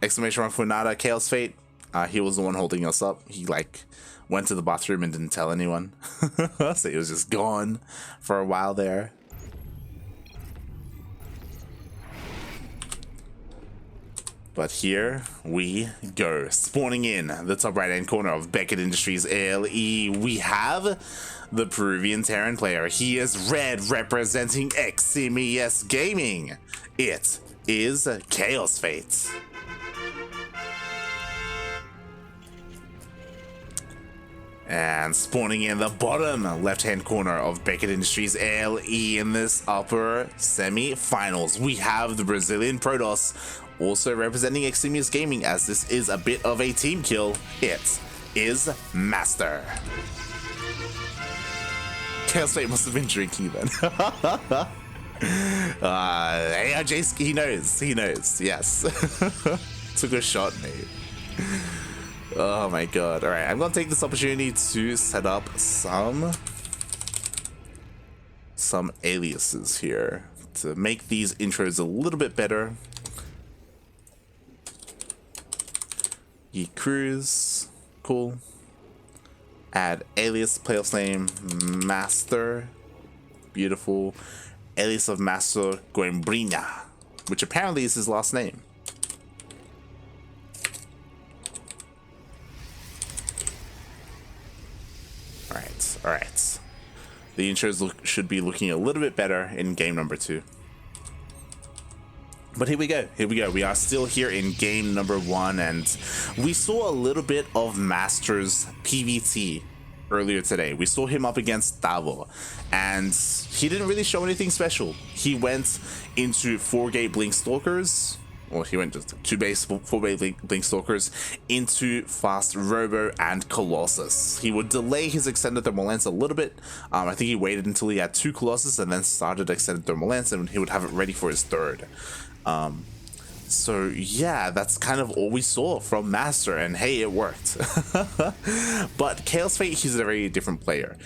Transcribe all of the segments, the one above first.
Exclamation mark Funada, Kaozfate. He was the one holding us up. He like went to the bathroom and didn't tell anyone. So he was just gone for a while there. But here we go. Spawning in the top right hand corner of Beckett Industries LE, we have the Peruvian Terran player. He is red, representing XMES Gaming. It is Kaozfate. And spawning in the bottom left-hand corner of Beckett Industries LE in this upper semi-finals, we have the Brazilian Protoss, also representing XMES Gaming, as this is a bit of a team kill. It is MasTeR. Kaozfate must have been drinking then. ARJ, he knows, yes. Took a shot, mate. Oh my god. Alright, I'm gonna take this opportunity to set up some aliases here to make these intros a little bit better. Ye Cruise, cool. Add alias, playoffs name, MasTeR, beautiful. Alias of MasTeR Coimbrinha, which apparently is his last name. Alright. The intros should be looking a little bit better in game number 2. But here we go. We are still here in game number 1, and we saw a little bit of MasTeR's PvT earlier today. We saw him up against Tavo, and he didn't really show anything special. He went into 4-gate Blink Stalkers. Well, he went just 4-gate Blink Stalkers into Fast Robo and Colossus. He would delay his Extended Thermal Lance a little bit. I think he waited until he had 2 Colossus and then started Extended Thermal Lance, and he would have it ready for his 3rd. So yeah, that's kind of all we saw from MasTeR, and hey, it worked. But Kaozfate, he's a very different player.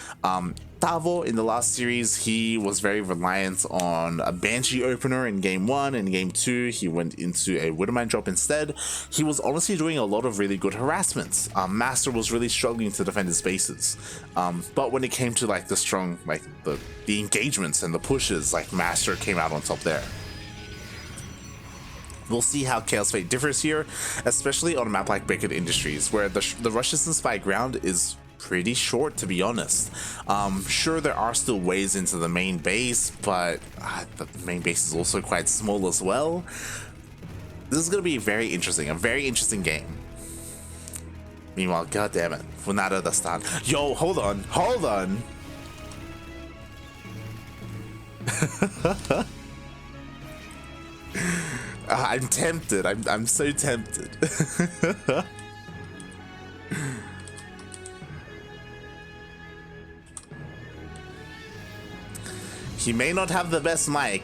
Tavo in the last series, he was very reliant on a Banshee opener in game 1. In game 2, he went into a Widowmine drop instead. He was honestly doing a lot of really good harassments. MasTeR was really struggling to defend his bases. But when it came to like the strong, like the engagements and the pushes, like MasTeR came out on top there. We'll see how Kaozfate differs here, especially on a map like Beckett Industries, where the rush distance by ground is pretty short, to be honest. Sure, there are still ways into the main base, but the main base is also quite small as well. This is going to be very interesting, a very interesting game. Meanwhile, goddammit, Funada the stun. Yo, hold on. I'm tempted. I'm so tempted. He may not have the best mic,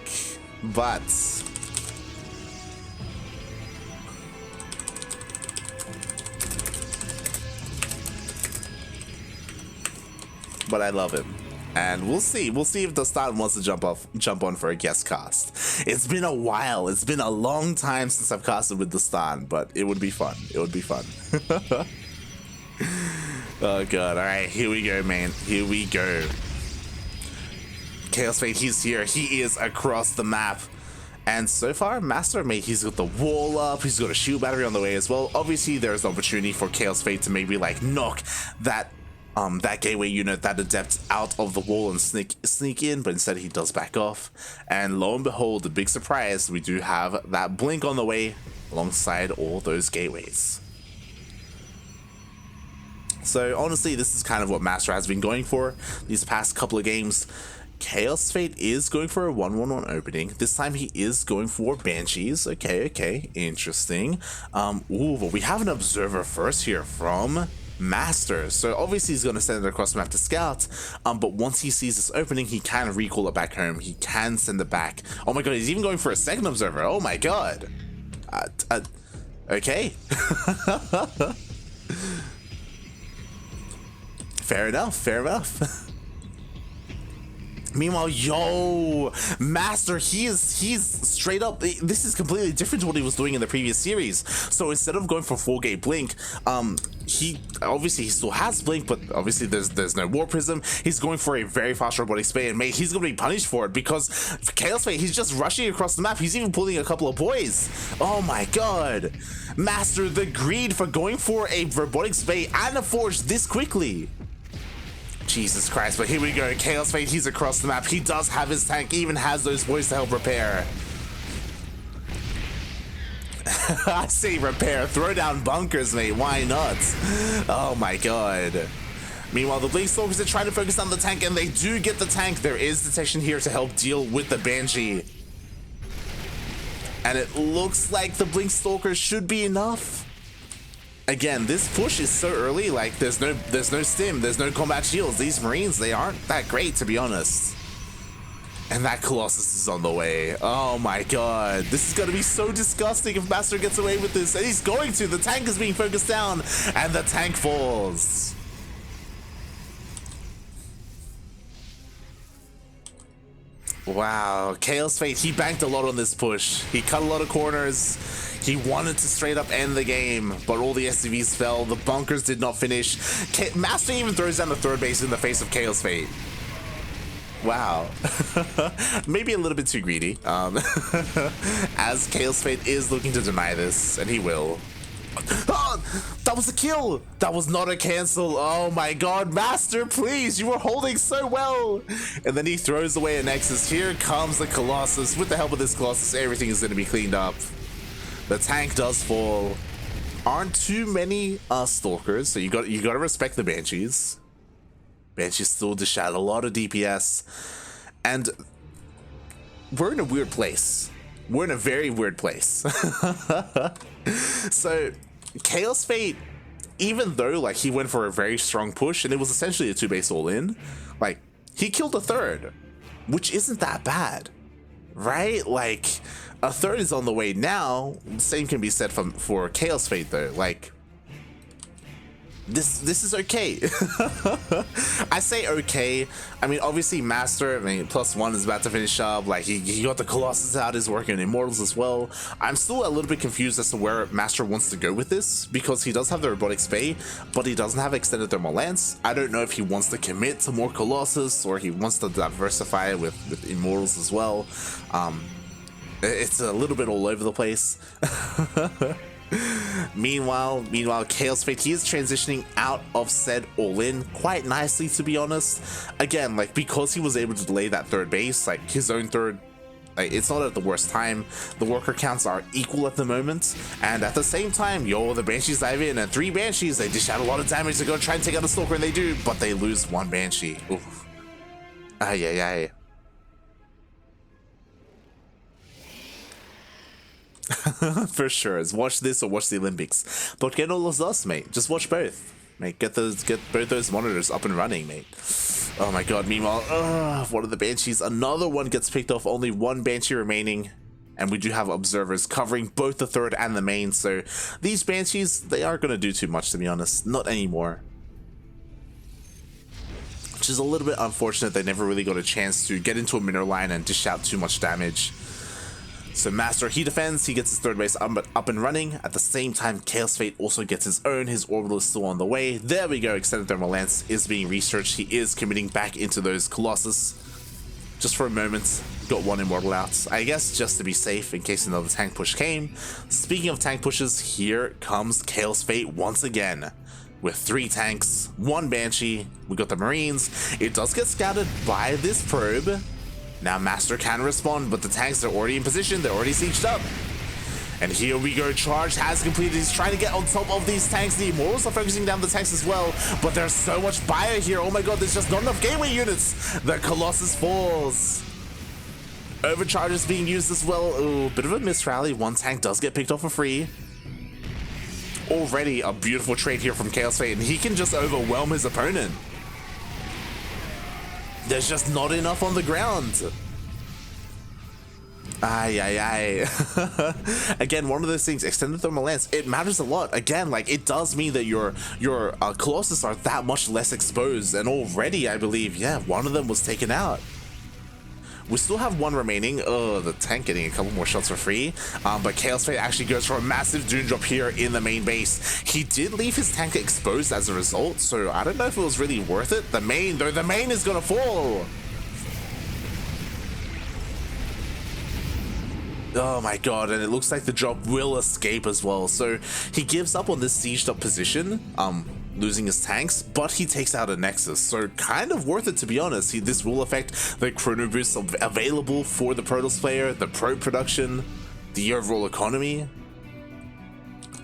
but I love him. And we'll see if the Stan wants to jump on for a guest cast. It's been a while. It's been a long time since I've casted with the Stan, but it would be fun. Oh god. Alright, here we go, man. Here we go. Kaozfate, he's here. He is across the map. And so far, MasTeR, mate, he's got the wall up. He's got a shield battery on the way as well. Obviously, there's an opportunity for Kaozfate to maybe like knock that gateway unit, that adept, out of the wall and sneak in, but instead he does back off. And lo and behold, the big surprise, we do have that blink on the way alongside all those gateways. So honestly, this is kind of what MasTeR has been going for these past couple of games. Kaozfate is going for a 1-1-1 opening. This time he is going for Banshees. Okay, interesting. Ooh, but we have an observer first here from MasTeR. So obviously he's going to send it across the map to scout, but once he sees this opening, he can recall it back home. He can send it back. Oh my god, he's even going for a second observer. Oh my god. Okay. Fair enough. Meanwhile, yo, MasTeR, he's straight up, this is completely different to what he was doing in the previous series. So instead of going for full gate blink, he still has blink, but obviously there's no war prism. He's going for a very fast robotic spay, and mate, he's gonna be punished for it, because for Kaozfate, he's just rushing across the map. He's even pulling a couple of boys. Oh my god. MasTeR, the greed for going for a robotic spay and a forge this quickly. Jesus Christ, but here we go. Kaozfate, he's across the map. He does have his tank, even has those boys to help repair. I say repair, throw down bunkers, mate. Why not? Oh my god. Meanwhile, the Blink Stalkers are trying to focus on the tank, and they do get the tank. There is detection here to help deal with the Banshee. And it looks like the Blink Stalkers should be enough. Again, this push is so early, like there's no stim, there's no combat shields. These Marines, they aren't that great, to be honest. And that Colossus is on the way. Oh my god, this is gonna be so disgusting if MasTeR gets away with this, and he's going to. The tank is being focused down, and the tank falls. Wow, Kaozfate, he banked a lot on this push. He cut a lot of corners. He wanted to straight up end the game, but all the SCVs fell. The bunkers did not finish. MasTeR even throws down the third base in the face of Kaozfate. Wow. Maybe a little bit too greedy. As Kaozfate is looking to deny this, and he will. Oh, that was a kill. That was not a cancel. Oh my god, MasTeR, please, you were holding so well. And then he throws away a Nexus. Here comes the Colossus. With the help of this Colossus, everything is going to be cleaned up. The tank does fall. Aren't too many Stalkers, so you got to respect the Banshees. Banshees still dish out a lot of DPS, and we're in a weird place. We're in a very weird place. So Kaozfate, even though like he went for a very strong push and it was essentially a 2-base all-in, like he killed a third, which isn't that bad, right? Like a third is on the way now. Same can be said for Kaozfate though. Like this is okay. I say okay. I mean, obviously MasTeR, I mean, +1 is about to finish up. Like he got the Colossus out, is working on Immortals as well. I'm still a little bit confused as to where MasTeR wants to go with this, because he does have the Robotic Spay, but he doesn't have Extended Thermal Lance. I don't know if he wants to commit to more Colossus, or he wants to diversify with Immortals as well. It's a little bit all over the place. Meanwhile, Kaozfate, he is transitioning out of said all-in quite nicely, to be honest. Again, like, because he was able to delay that third base, like his own third, like, it's not at the worst time. The worker counts are equal at the moment, and at the same time, yo, the Banshees dive in, and 3 Banshees, they dish out a lot of damage to go try and take out a Stalker, and they do, but they lose 1 Banshee. Oof. Ay, ay, ay. For sure, it's watch this or watch the Olympics. But get all los dos, mate. Just watch both, mate. Get both those monitors up and running, mate. Oh my god. Meanwhile, one of the Banshees, another one gets picked off. Only 1 Banshee remaining, and we do have observers covering both the third and the main. So these Banshees, they aren't gonna do too much, to be honest. Not anymore. Which is a little bit unfortunate. They never really got a chance to get into a minor line and dish out too much damage. So MasTeR, he defends, he gets his third base up and running. At the same time, Kaozfate also gets his own. His orbital is still on the way. There we go. Extended Thermal Lance is being researched. He is committing back into those Colossus. Just for a moment, got 1 Immortal out. I guess just to be safe in case another tank push came. Speaking of tank pushes, here comes Kaozfate once again. With 3 tanks, 1 Banshee. We got the Marines. It does get scouted by this probe. Now MasTeR can respond, but the tanks are already in position. They're already sieged up. And here we go. Charge has completed. He's trying to get on top of these tanks. The Immortals are focusing down the tanks as well, but there's so much bio here. Oh my god, there's just not enough gateway units. The Colossus falls. Overcharge is being used as well. Ooh, bit of a miss rally. 1 tank does get picked off for free. Already a beautiful trade here from Kaozfate, and he can just overwhelm his opponent. There's just not enough on the ground. Ay, ay, ay. Again, one of those things, Extended Thermal Lance, it matters a lot. Again, like, it does mean that your Colossus are that much less exposed, and already, I believe, yeah, 1 of them was taken out. We still have one remaining. Oh, the tank getting a couple more shots for free. But Kaozfate actually goes for a massive Doom drop here in the main base. He did leave his tank exposed as a result, so I don't know if it was really worth it. The main is gonna fall. Oh my god, and it looks like the drop will escape as well. So he gives up on this sieged up position, losing his tanks, but he takes out a Nexus. So kind of worth it, to be honest. This will affect the chrono boosts available for the Protoss player, the pro production, the overall economy.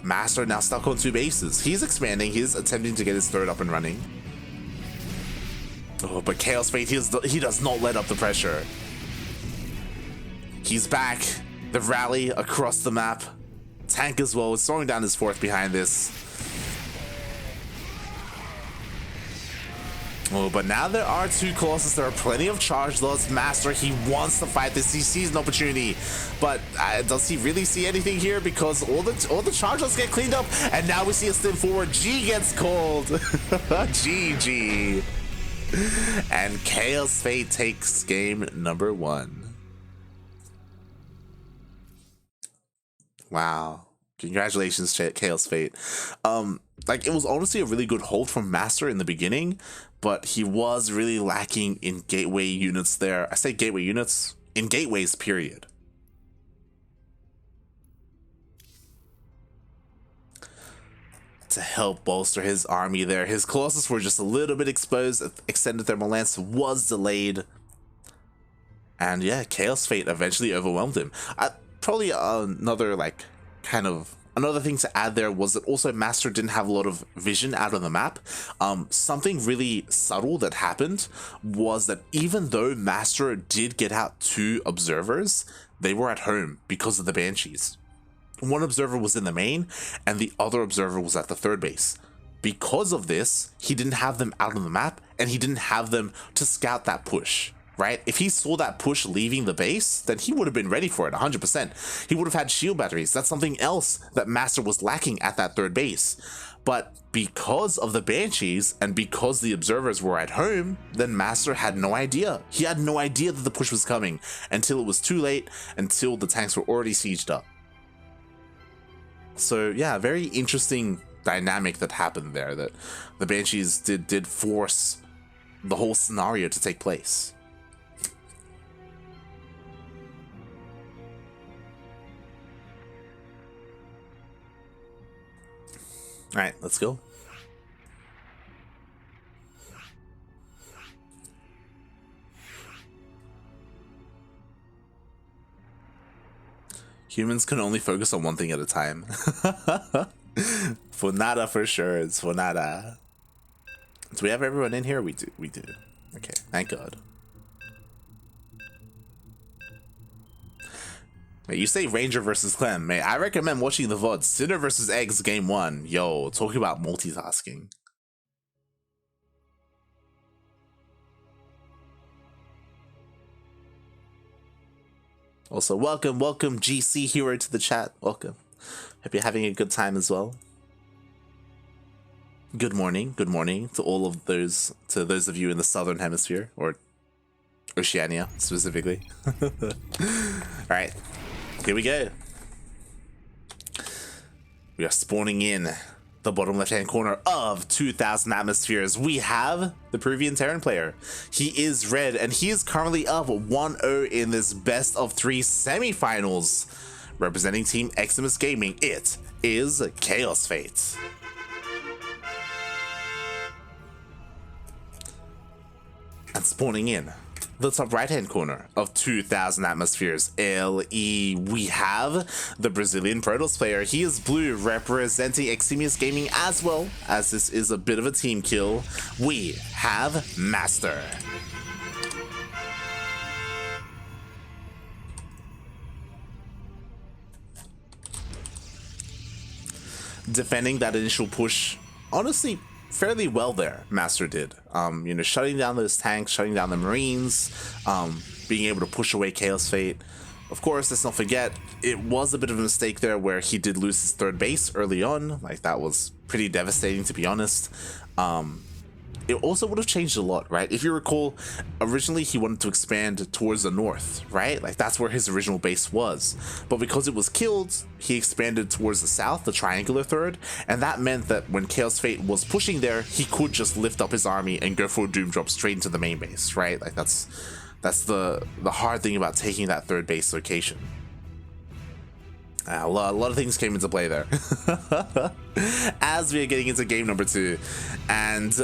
MasTeR now stuck on 2 bases. He's expanding, he's attempting to get his third up and running. Oh, but Kaozfate, he does not let up the pressure. He's back. The rally across the map. Tank as well is throwing down his 4th behind this. Oh, but now there are 2 Colossus. There are plenty of charge loads. MasTeR, he wants to fight this. He sees an opportunity, but does he really see anything here? Because all the charge loads get cleaned up, and now we see a stim forward. G gets called. GG. And Kaozfate takes game number 1. Wow. Congratulations, Kaozfate. Like, it was honestly a really good hold from MasTeR in the beginning, but he was really lacking in gateway units there. I say gateway units, in gateways, period. To help bolster his army there. His Colossus were just a little bit exposed. Extended Thermal Lance was delayed. And yeah, Kaozfate eventually overwhelmed him. Probably another another thing to add there was that also MasTeR didn't have a lot of vision out on the map. Something really subtle that happened was that even though MasTeR did get out 2 observers, they were at home because of the Banshees. One observer was in the main and the other observer was at the 3rd base. Because of this, he didn't have them out on the map and he didn't have them to scout that push. Right? If he saw that push leaving the base, then he would have been ready for it 100%. He would have had shield batteries. That's something else that MasTeR was lacking at that 3rd base. But because of the Banshees and because the observers were at home, then MasTeR had no idea. He had no idea that the push was coming until it was too late, until the tanks were already sieged up. So yeah, very interesting dynamic that happened there, that the Banshees did force the whole scenario to take place. All right, let's go. Humans can only focus on one thing at a time. For nada for sure. It's for nada. Do we have everyone in here? We do. We do. Okay, thank God. You say Ranger versus Clem. Mate, I recommend watching the VOD Sinner versus Eggs Game 1. Yo, talking about multitasking. Also, welcome GC Hero to the chat. Welcome. Hope you're having a good time as well. Good morning to all of those, to those of you in the Southern Hemisphere, or Oceania specifically. Alright. Here we go. We are spawning in the bottom left-hand corner of 2,000 atmospheres. We have the Peruvian Terran player. He is red, and he is currently up 1-0 in this best of 3 semifinals. Representing Team Eximus Gaming, it is Kaozfate. And spawning in the top right-hand corner of 2,000 atmospheres, LE, we have the Brazilian Protoss player. He is blue, representing Eximus Gaming, as well as this is a bit of a team kill. We have MasTeR. Defending that initial push, honestly, fairly well there, MasTeR did. You know, shutting down those tanks, shutting down the Marines, being able to push away Kaozfate. Of course, let's not forget, it was a bit of a mistake there where he did lose his 3rd base early on. Like, that was pretty devastating, to be honest. it also would have changed a lot, right? If you recall, originally he wanted to expand towards the north, right? Like that's where his original base was. But because it was killed, he expanded towards the south, the triangular third, and that meant that when Kaozfate was pushing there, he could just lift up his army and go for a Doom Drop straight into the main base, right? Like that's the hard thing about taking that third base location. A lot of things came into play there as we are getting into game number 2, and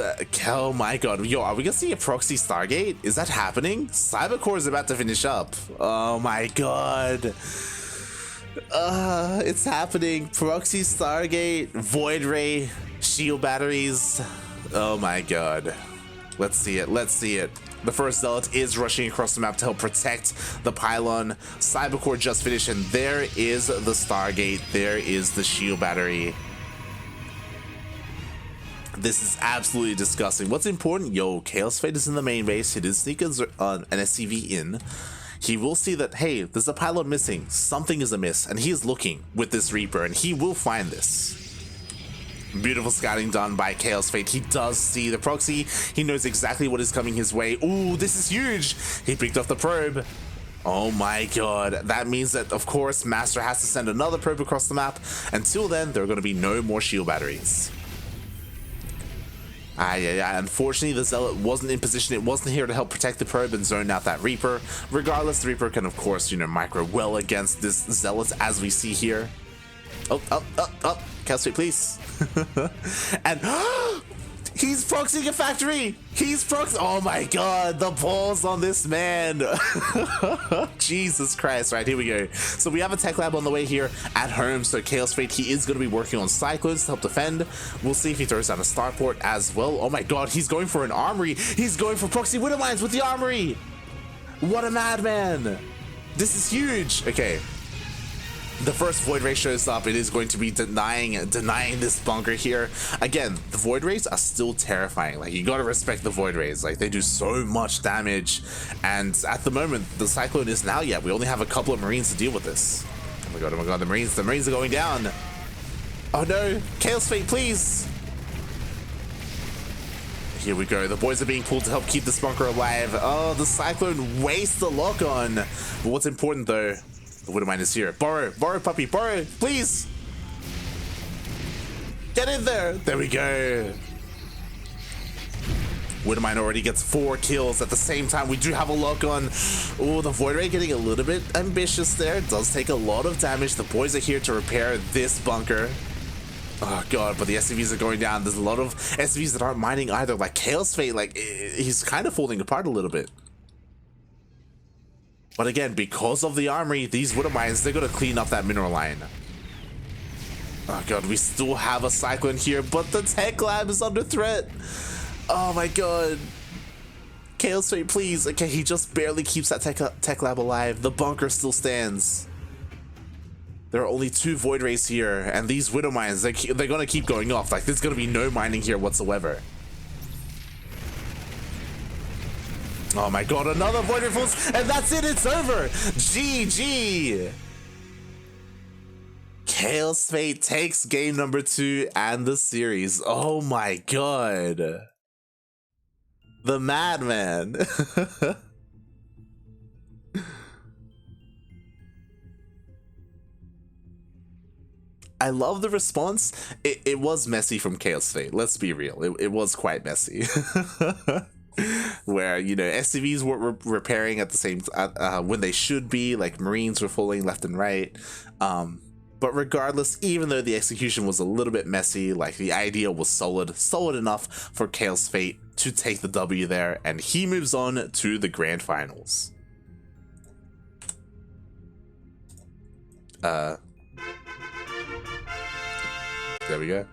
oh my god, yo, are we gonna see a proxy Stargate? Is that happening? Cybercore is about to finish up. Oh my god, it's happening. Proxy Stargate, Void Ray, shield batteries. Oh my god, let's see it, let's see it. The first Zealot is rushing across the map to help protect the pylon. Cybercore just finished, and there is the Stargate. There is the shield battery. This is absolutely disgusting. What's important? Yo, Kaozfate is in the main base. He did sneak an SCV in. He will see that, hey, there's a pylon missing. Something is amiss, and he is looking with this Reaper, and he will find this. Beautiful scouting done by Kaozfate. He does see the proxy. He knows exactly what is coming his way. Ooh, this is huge. He picked up the probe. Oh my god. That means that, of course, MasTeR has to send another probe across the map. Until then, there are going to be no more shield batteries. Unfortunately, the Zealot wasn't in position. It wasn't here to help protect the probe and zone out that Reaper. Regardless, the Reaper can, of course, micro well against this Zealot, as we see here. Oh, Kaozfate, please. And he's proxying a factory. He's proxying. Oh my god, the balls on this man. Jesus Christ. Right, here we go. So we have a tech lab on the way here at home. So Kaozfate, he is going to be working on Cyclones to help defend. We'll see if he throws down a starport as well. Oh my god, he's going for an armory. He's going for proxy widow mines with the armory. What a madman. This is huge. Okay. The first Void Ray shows up. It is going to be denying this bunker here. Again, the Void Rays are still terrifying. Like, you gotta respect the Void Rays. Like, they do so much damage. And at the moment, the Cyclone isn't out yet. We only have a couple of Marines to deal with this. Oh my god, the Marines are going down. Oh no, Kaozfate, please. Here we go. The boys are being pulled to help keep this bunker alive. Oh, the Cyclone wastes the lock on. But what's important though, the Widowmine is here. Borrow, puppy, borrow, please. Get in there. There we go. Widowmine already gets 4 kills. At the same time, we do have a lock on. Oh, the Void Ray getting a little bit ambitious there. It does take a lot of damage. The boys are here to repair this bunker. Oh god, but the SCVs are going down. There's a lot of SCVs that aren't mining either. Like Kaozfate, like he's kind of falling apart a little bit. But again, because of the armory, these Widow Mines, they're gonna clean up that mineral line. Oh god, we still have a Cyclone here, but the tech lab is under threat. Oh my god. Kaozfate, please. Okay, he just barely keeps that tech lab alive. The bunker still stands. There are only 2 Void Rays here, and these Widow Mines, they're gonna keep going off. Like, there's gonna be no mining here whatsoever. Oh my god, another Void Ray falls, and that's it, it's over! GG! Kaozfate takes game number 2 and the series. Oh my god. The madman. I love the response. It was messy from Kaozfate. Let's be real. It was quite messy. Where, you know, SCVs were repairing at the same when they should be. Like, Marines were falling left and right. But regardless, even though the execution was a little bit messy, like, the idea was solid enough for Kaozfate to take the W there, and he moves on to the grand finals. There we go.